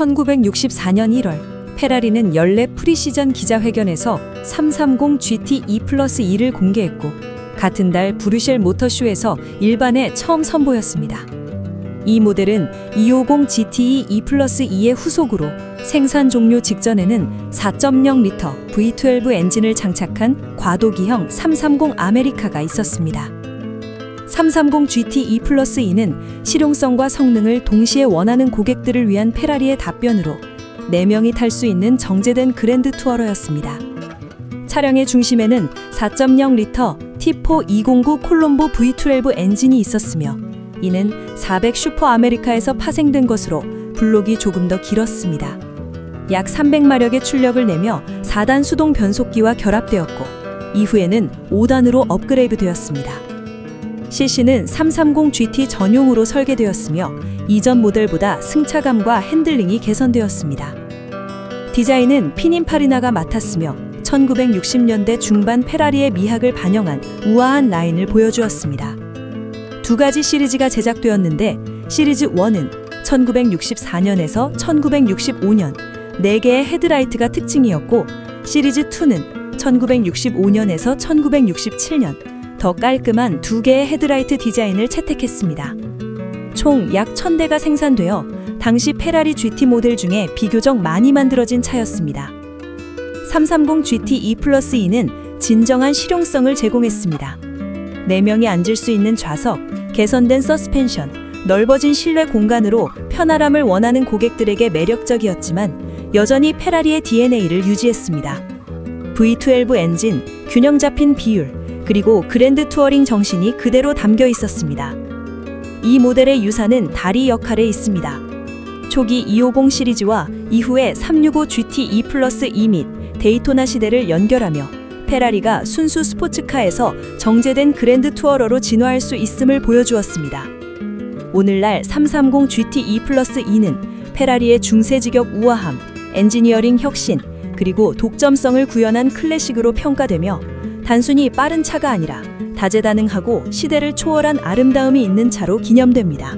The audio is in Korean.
1964년 1월 페라리는 연례 프리시전 기자회견에서 330 GT E+E를 공개했고 같은 달 브뤼셀 모터쇼에서 일반에 처음 선보였습니다. 이 모델은 250 GTE E+E의 후속으로 생산 종료 직전에는 4.0L V12 엔진을 장착한 과도기형 330 아메리카가 있었습니다. 330 GT E+E는 실용성과 성능을 동시에 원하는 고객들을 위한 페라리의 답변으로 4명이 탈 수 있는 정제된 그랜드 투어러였습니다. 차량의 중심에는 4.0L T4 209 콜롬보 V12 엔진이 있었으며 이는 400 슈퍼 아메리카에서 파생된 것으로 블록이 조금 더 길었습니다. 약 300마력의 출력을 내며 4단 수동 변속기와 결합되었고 이후에는 5단으로 업그레이드되었습니다. CC는 330 GT 전용으로 설계되었으며 이전 모델보다 승차감과 핸들링이 개선되었습니다. 디자인은 피닌파리나가 맡았으며 1960년대 중반 페라리의 미학을 반영한 우아한 라인을 보여주었습니다. 두 가지 시리즈가 제작되었는데 시리즈 1은 1964년에서 1965년 4개의 헤드라이트가 특징이었고 시리즈 2는 1965년에서 1967년 더 깔끔한 2개의 헤드라이트 디자인을 채택했습니다. 총 약 1000대가 생산되어 당시 페라리 GT 모델 중에 비교적 많이 만들어진 차였습니다. 330 GT E+E는 진정한 실용성을 제공했습니다. 4명이 앉을 수 있는 좌석, 개선된 서스펜션, 넓어진 실내 공간으로 편안함을 원하는 고객들에게 매력적이었지만 여전히 페라리의 DNA를 유지했습니다. V12 엔진, 균형 잡힌 비율, 그리고 그랜드 투어링 정신이 그대로 담겨 있었습니다. 이 모델의 유사는 다리 역할에 있습니다. 초기 250 시리즈와 이후의 365 GT E+E 및 데이토나 시대를 연결하며 페라리가 순수 스포츠카에서 정제된 그랜드 투어러로 진화할 수 있음을 보여주었습니다. 오늘날 330 GT E+E는 페라리의 중세지격 우아함, 엔지니어링 혁신, 그리고 독점성을 구현한 클래식으로 평가되며 단순히 빠른 차가 아니라 다재다능하고 시대를 초월한 아름다움이 있는 차로 기념됩니다.